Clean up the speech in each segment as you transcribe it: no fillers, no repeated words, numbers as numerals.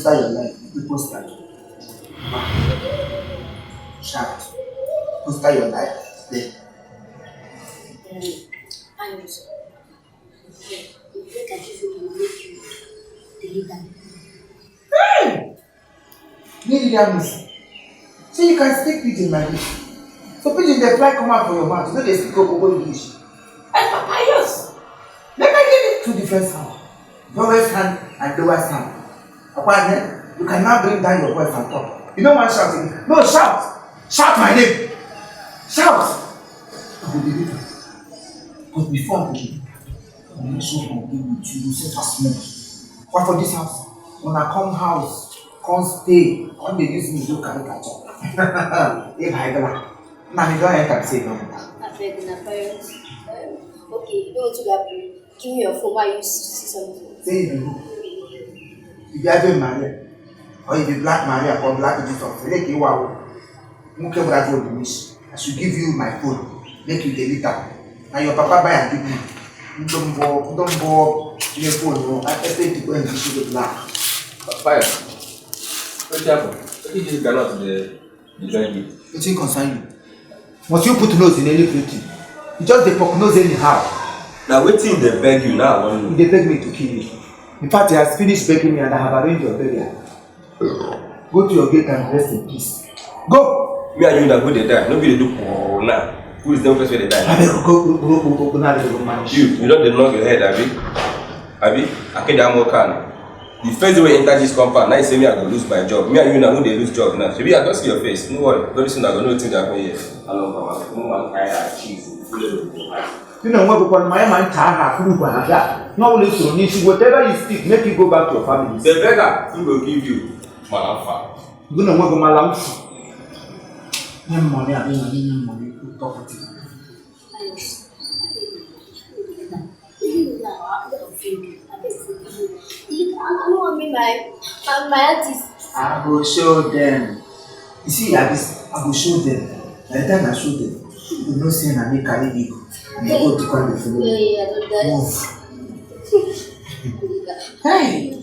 start your life. People start. Shout. You start your life today. I was. If you can give you, will make you delete them. Need that miss. So you can speak pidgin like this. So pidgin they fly come out from your mouth. You know they speak Okobo English. And papayas. Let me give it two different sounds. Lowest hand and lowest hand. Upon then, you can now bring down your voice and talk. You don't want shouting. No, shout. Shout my name. Shout. I will believe it. But before I believe, I will show my name with you. You say fast move. What for this house? When I come house, come stay, come they use me to carry catch up. If I go, now you don't enter say no. I beg my parents. Okay, you don't want to like give me your phone while you see something. Say you. If you have married, or if you black Maria or black Jesus, make you wow. Muke bravo the wish. I should give you my phone. Make you delete that. Now your papa buy and give me. Don't go your phone. I expect to go and issue the black. Fire. What happened? What did you get out of the venue? It didn't concern you. Must you put nose in anything? You just the poke nose anyhow. Now waiting they beg you now. They beg me to kill you. In fact, he has finished begging me and I have arranged your burial. Go to your gate and rest in peace. Go! Me and you that go they die. Nobody do now. Who is the first way they die? Go now. You don't knock your head, Abi? I can't damn more can. The first way enter this compound, now you say me I go lose my job. Me and you now who they lose job now. Maybe I don't see your face. No worry. Very soon I go know things that happen here. Hello, Mama. I achieve. You know what? Because my man can't have that. No, listen. Whatever you speak, make you go back to your family. The beggar, he will give you Malafa. You know what? My life. No money. I don't need money to talk to you. My artist. I will show them. You see, like this, I will show them. By the time I show them, you know, saying I make carry Igbo. And they go to call the fellow. Move. Hey!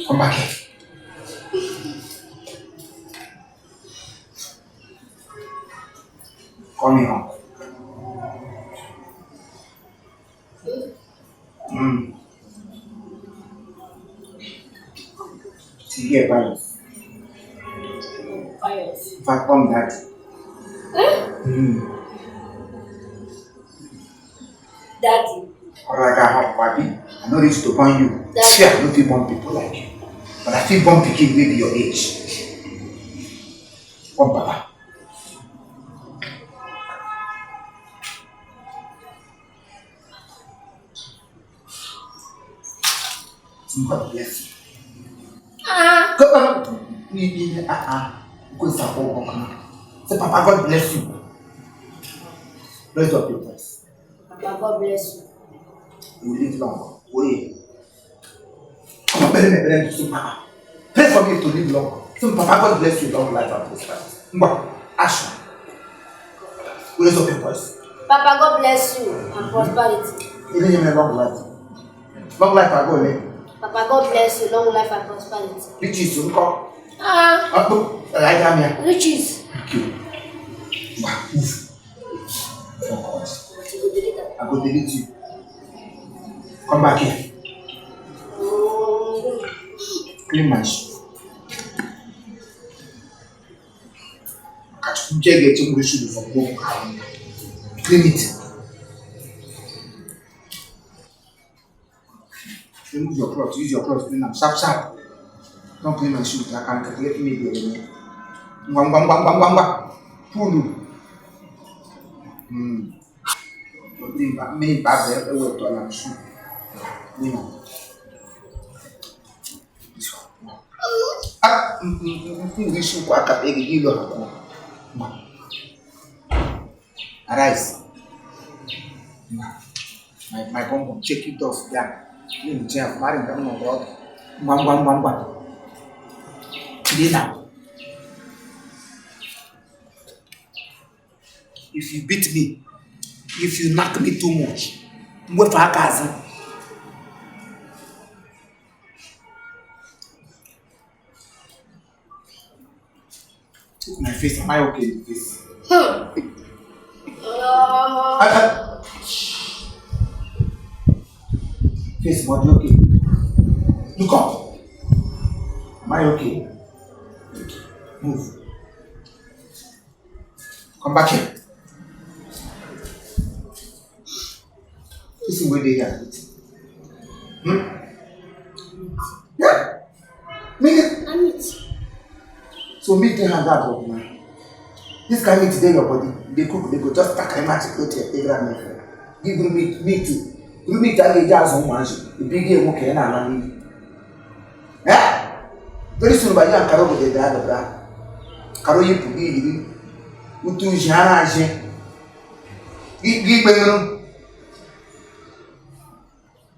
Come back here. Call me home. See here, Pius. In fact, come that. Daddy. Alright, I have papi. I know reach to burn you. See, I don't feel born people like you. But I feel born people with your age. Come, Papa. God bless you. Come on. Go say, Papa, God bless you. Raise up your voice. Papa, God bless you. You will live long. Wait. Come on, Papa. Pray for me to live long. So, Papa, God bless you, long life and prosperity. Action. Raise up your voice. Papa, God bless you and prosperity. You need a long life. Long life, I go in. Papa, God bless you, long life and prosperity. Riches, you come. Right down here. Riches. Thank you. Move. I go delete you. Come back here. Clean my shoe. Check it. You should from home. Clean it. Remove your clothes. Use your clothes. Clean them. Sharp, sharp. Don't clean my shoes. I can't let me be. Pull. Me bad there. I will to shoe. You know. Arise. My bum check it off. Yeah. You can't marry them no God. One. Now. If you beat me, if you knock me too much, I'm going for a cousin. face. Am I okay with this? Face, body okay? Look up. Am I okay? Move. Come back here. This is where they are. Yeah. Make it. I'm it. So make them hand out now. This kind of meat today your body. They cook, they go just pack a magic clothes here. They grab me. Give me meat too. Give me that they just won't manage. The big game okay na money. Eh? Very soon by you and Karo go dey drag bra. Karo you to be utu jana je. Give me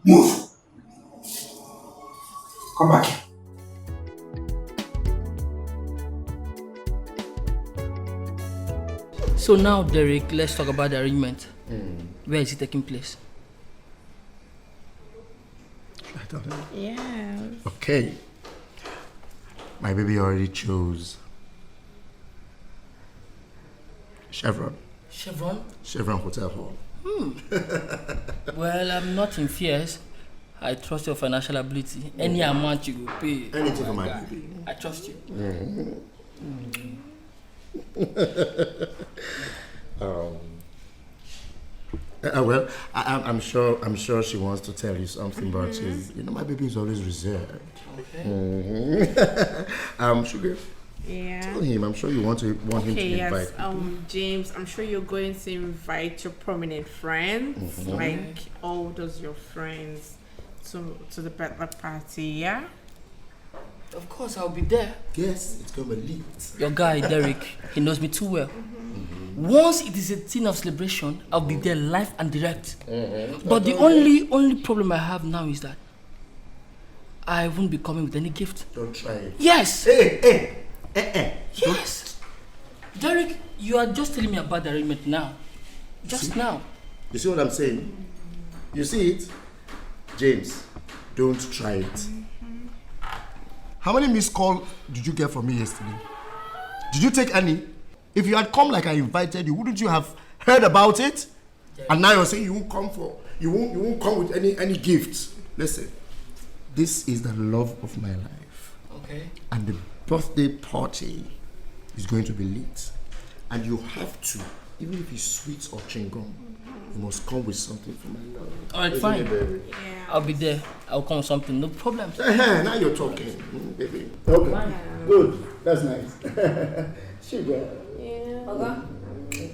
move. Come back here. So now, Derek, let's talk about the arrangement. Where is it taking place? I don't know. Yeah. Okay. My baby already chose Chevron. Chevron? Chevron Hotel Hall. Well, I'm not in fears. I trust your financial ability. Any amount you will pay. Anything for my baby. I trust you. Well, I'm sure she wants to tell you something, but she's, my baby is always reserved. Okay. Sugar, Yeah. tell him. I'm sure you want him to invite. Yes. James, I'm sure you're going to invite your prominent friends, like all those your friends, to the birthday party. Yeah. Of course, I'll be there. Yes, it's gonna be lit. Your guy, Derek, he knows me too well. Once it is a thing of celebration, I'll be there live and direct. But the only problem I have now is that I won't be coming with any gift. Don't try it. Yes! Hey. Yes! Derek, you are just telling me about the arrangement now. Just now. You see what I'm saying? You see it? James, don't try it. How many missed calls did you get from me yesterday? Did you take any? If you had come like I invited you, wouldn't you have heard about it? Yeah. And now you're saying you won't come come with any gifts. Listen, this is the love of my life. Okay. And the birthday party is going to be lit. And you have to, even if it's sweet or chewing gum, you must come with something for my love. Alright, fine. Yeah. I'll be there. I'll come with something. No problem. Now you're talking, baby. Okay, good. That's nice. Sugar. Yeah. Okay.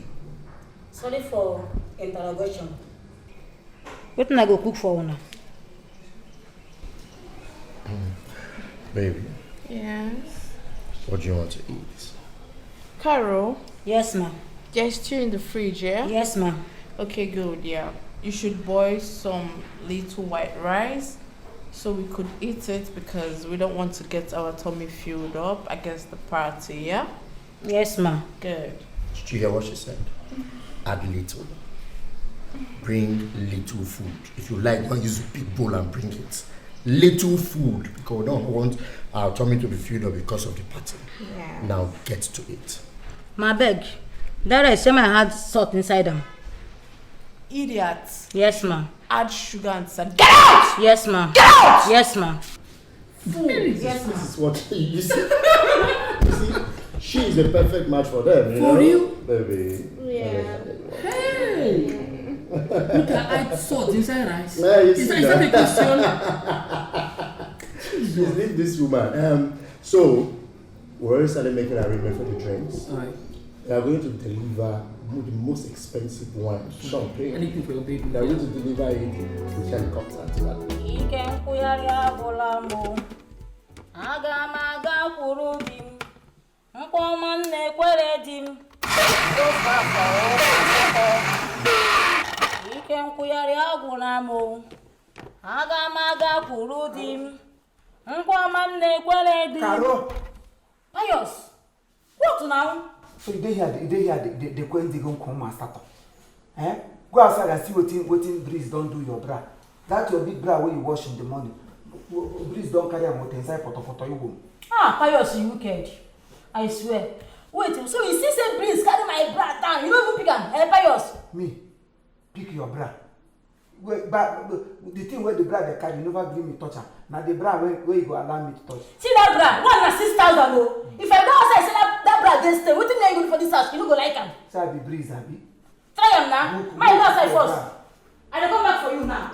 Sorry for interrogation. Wetin I go cook for una? Baby, Yes. what do you want to eat? Carol, Yes, ma'am. there's stew in the fridge, yeah? Yes, ma'am. Okay, good, yeah. You should boil some little white rice so we could eat it because we don't want to get our tummy filled up against the party, yeah? Yes, ma'am. Good. Did you hear what she said? Add little. Bring little food. If you like, don't use a big bowl and bring it. Little food, because we don't want our tummy to be filled up because of the party. Yeah. Now get to it. My beg. That I say my had salt inside them. Idiot. Yes, ma'am. Add sugar and salt. Get out! Yes, ma'am. Get out! Yes, ma'am. This is what you see. You see, she is a perfect match for them. For you? Baby. Yeah. Hey! Look, I add salt inside rice. Yeah, you Is see that a question? Please leave this woman. So, we already started making arrangements for the drinks. Alright. They are going to deliver the most expensive wine, champagne. Anything for your baby. They are going to deliver it with helicopter to her. Ike nkwụgharị agwụla mbụ. Aga m aga kwuru di m. Nkwọma nne kwere di m. Ofe afọ ụkọ. Ike nkwụgharị agwụla mbụ. Aga m aga kwuru di m. Nkwọma nne kwere di m. Caro. Pius, what now? So you dey here, the coin dey go come and start up. Go outside and see wetin breeze don do your bra. That your big bra wey you wash in the morning. Breeze don carry am with inside photo you go. Ah, Pius, you wicked. I swear. Wait, so you see say breeze carry my bra down. You don't even pick am. Pious. Me, pick your bra. But the thing where the bra they carry, you never give me touch am. Now the bra where you go allow me to touch. See that bra? One na 6,000 o. If I go outside say that bra dey stay, wetin na you go do for this house? You no go like am. Say I be breeze, abi. Try am na. My go outside first. I dey come back for you now.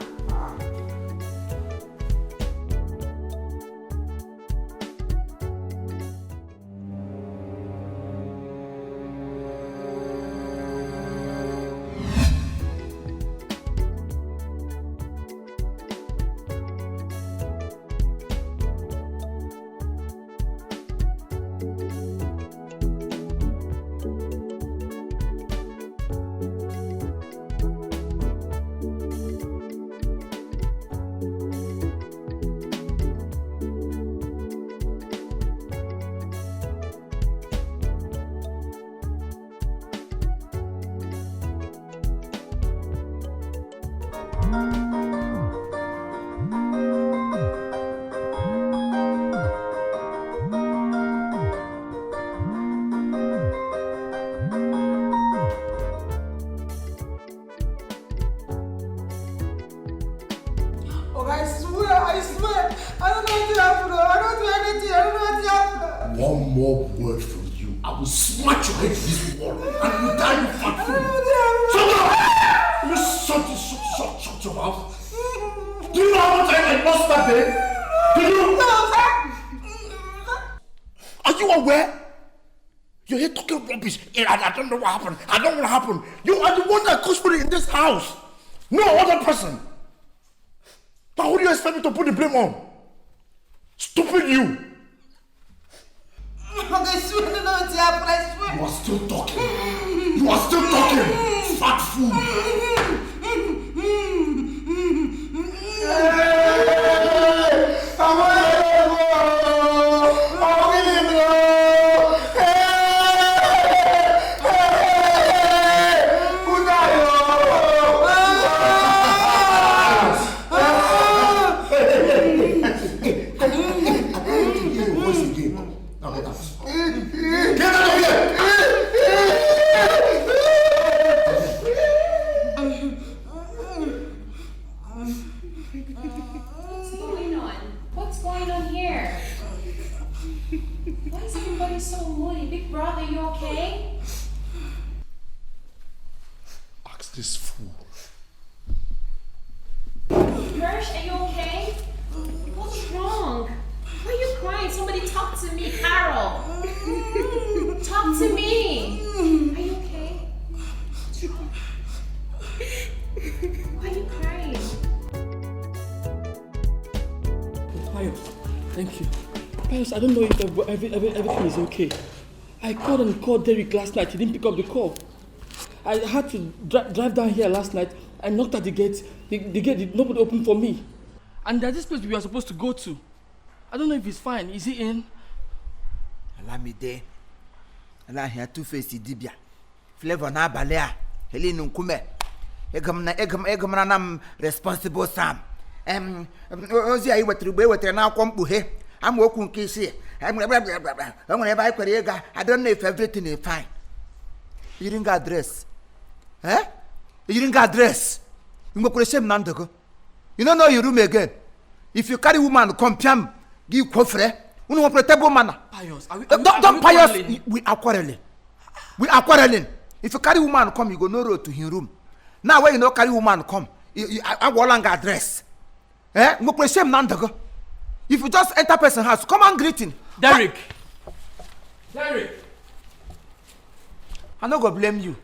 I swear. I don't know what happened. I don't do anything. I don't know what happened. One more word from you, I will smash your head to this wall and you die with fat food. Shut your mouth. Do you know how much I lost that day? Do you? No, Are you aware? You're here talking rubbish. I don't know what happened. I don't know what happened. You are the one that caused me in this house. No other person. But who do you expect me to put the blame on? Stupid you. I swear I don't know what happened. I swear. You are still talking. You are still talking. Fat fool. This fool. Gersh, are you okay? What's wrong? Why are you crying? Somebody talk to me, Carol. Talk to me. Are you okay? What's wrong? Why are you crying? Pius, thank you. Pius, I don't know if everything is okay. I called Derek last night. He didn't pick up the call. I had to drive down here last night. I knocked at the gate. The gate did nobody open for me. And there's this place we were supposed to go to. I don't know if he's fine. Is he in? Allow me there. Allow here two-faced Dibia. Flavor na balea. Helene Nkume. Egam nam responsible Sam. Ozi ayi wetre na kwampu he. I'm working kisi. I'm whenever I query. I don't know if everything is fine. You didn't get address. Eh? You didn't get address. You go put shame nandago. You don't know your room again. If you carry woman come piam, give kofre. You know what table man. Pius, don't Pius. We are quarreling. We are quarreling. If you carry woman come, you go no road to his room. Now when you no carry woman come, I will long address. Eh? You go put shame nandago. If you just enter person house, come and greet him. Derek. I'm not going to blame you.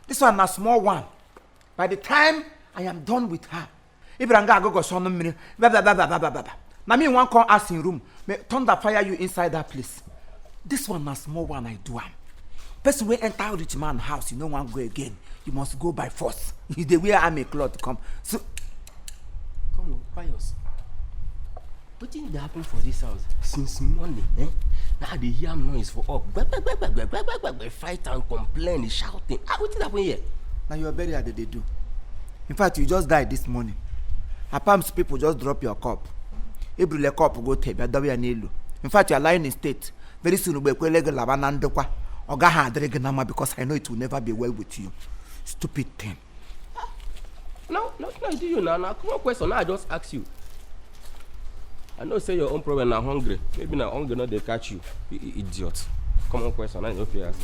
This one is a small one. By the time I am done with her, if I go son of me, now me one come ask in room, may thunder fire you inside that place. This one is a small one I do. Person will enter rich man house, you don't want to go again. You must go by force. You the way I make cloth come. So come on, Pius. What did happen for this house since morning? Eh? Now they hear noise for up. Fight and complain, shouting. What did happen here? Now you are very hard they do. In fact, you just died this morning. Apams people just drop your cup. Every cup go take. In fact, you are lying in state. Very soon we will go labanandokwa. Oga Hadreganama because I know it will never be well with you. Stupid thing. No, do you now? Now, come on, question. Now I just ask you. I know say your own problem now hungry. Maybe now hungry not they catch you. You idiot. Come on, question. I know if you ask.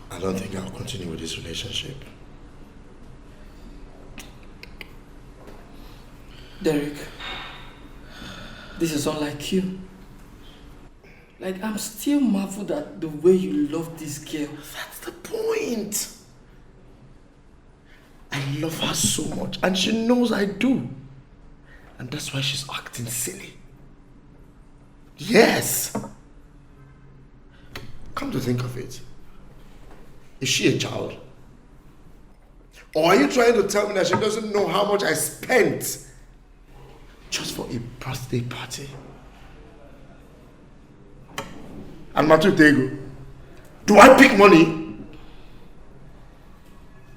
I don't think I'll continue with this relationship. Derek, this is unlike you. Like, I'm still marveled at the way you love this girl. That's the point. I love her so much and she knows I do. And that's why she's acting silly. Yes. Come to think of it. Is she a child? Or are you trying to tell me that she doesn't know how much I spent just for a birthday party? And Matutego, do I pick money?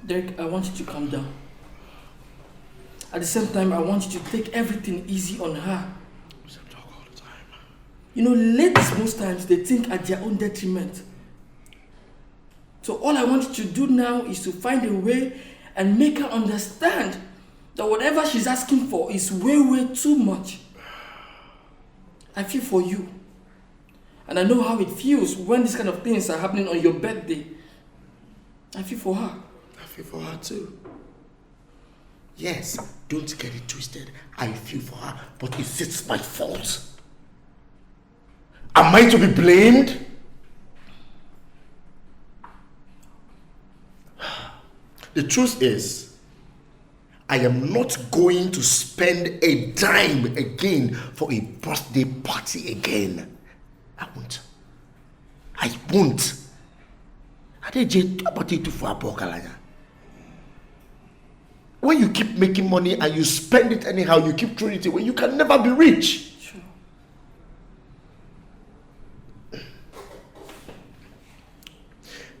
Derek, I want you to calm down. At the same time, I want you to take everything easy on her. Talk all the time. You know, ladies most times, they think at their own detriment. So all I want you to do now is to find a way and make her understand that whatever she's asking for is way, way too much. I feel for you. And I know how it feels when these kind of things are happening on your birthday. I feel for her. I feel for her too. Yes, don't get it twisted. I feel for her, but is it my fault? Am I to be blamed? The truth is, I am not going to spend a dime again for a birthday party again. I won't. I won't. When you keep making money and you spend it anyhow, you keep throwing it away, you can never be rich. Sure.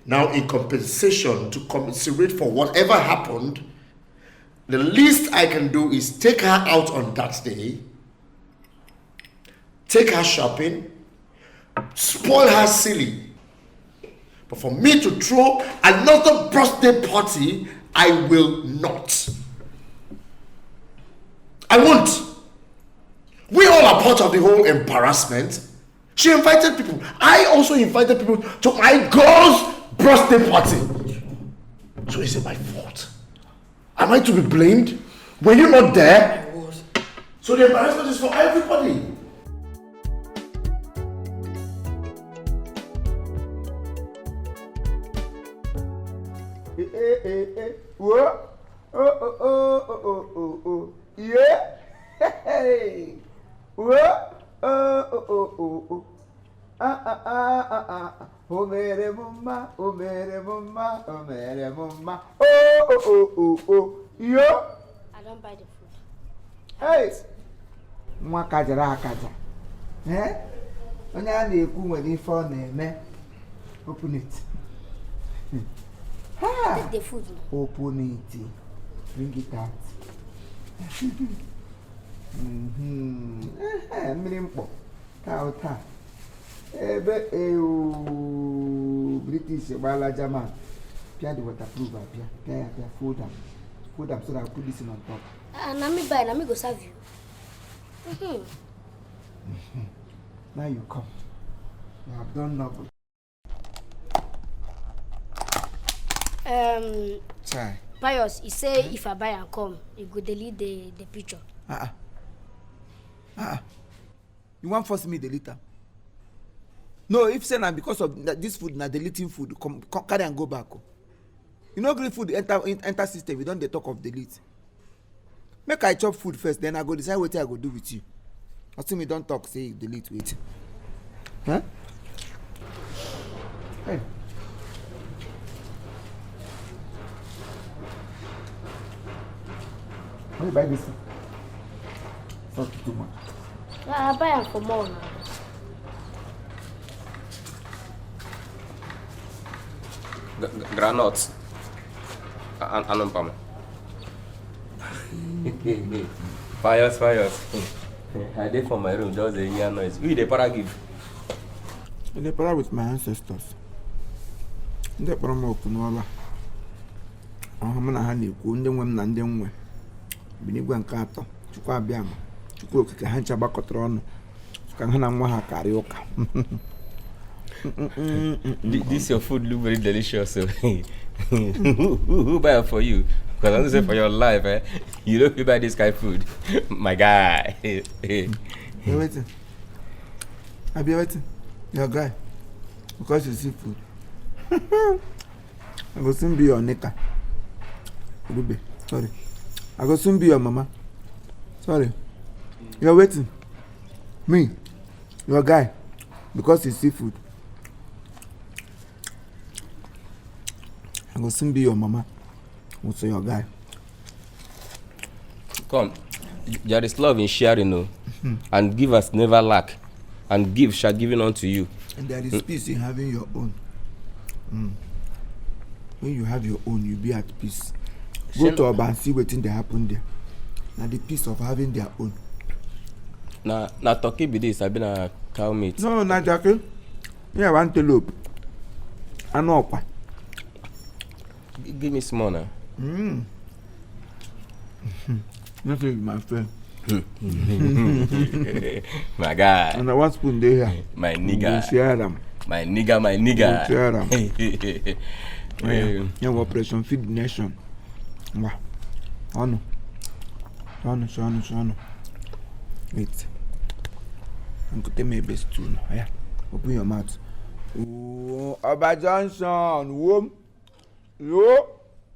Now, in compensation, to commiserate for whatever happened, the least I can do is take her out on that day, take her shopping, spoil her silly. But for me to throw another birthday party, I will not. I won't. We all are part of the whole embarrassment. She invited people. I also invited people to my girl's birthday party. So is it my fault? Am I to be blamed? Were you not there? I was. So the embarrassment is for everybody. Whoa. Oh. Yeah. Hey. Whoa. Oh. Oh mere mumma. Oh. Yo. I don't buy the food. Hey. Nwa kajara akaja. Onye a na-ekwu nwere ife ọ na-eme. Open it. Take the food now. Open it. Bring it out. Mmiri mkpọ. Ka ụta. Ebe British gbala German. Pia the waterproof apia. Pia fold am. Fold am so that I put this in on top. Na me buy, na me go serve you. Now you come. You have done nothing. Try. Pius, he say if I buy and come, he go delete the picture. You want force me delete am? No, if say na because of this food na deleting food, come carry and go back. You know, green food enter system. We don't dey talk of delete. Make I chop food first, then I go decide what I go do with you. I see me don't talk, say delete, wait. Huh? Hey. Why you buy this? It's not too much. I buy am for more now. Granuts. Anumpam. Fires. I did for my room, just a year noise. Who the para give? The para with my ancestors. The para mo kunola. I'm na ha na-ekwu ndị nwe m na ndị nwe binigwe nke atọ chukwu abịa ma chukwu okike ha ncha gbakọtara ọnụ ka ha na nwa ha karịa ụka. This your food look very delicious. Who buy it for you? Because I'm saying for your life, you don't buy this kind of food. My guy. You're waiting. I'll be waiting. Your guy. Because you see food. I will soon be your nigga. Rube, sorry. I will soon be your mama. Sorry. You're waiting. Me. Your guy. Because you see food. I will soon be your mama. Also your guy. Come. There is love in sharing, no? And give us never lack. And give shall given unto you. And there is peace in having your own. When you have your own, you be at peace. Go to Oba and see what thing they happen there. Now the peace of having their own. Now turkey be this, I've been a cow meat. No, not Jackie. Yeah, one antelope. I know what. Give me small now. Nothing, my friend. My guy. And I want spoon there. My nigga. Share them. My nigga. Share them. Yeah, Operation Feed the Nation. Wow. Oh no. Wait. I'm going to take my best too. Yeah. Open your mouth. Oh, Oba Johnson. Whoa. Yo.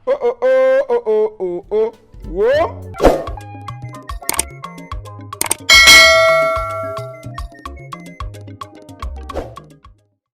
Oh. Whoa.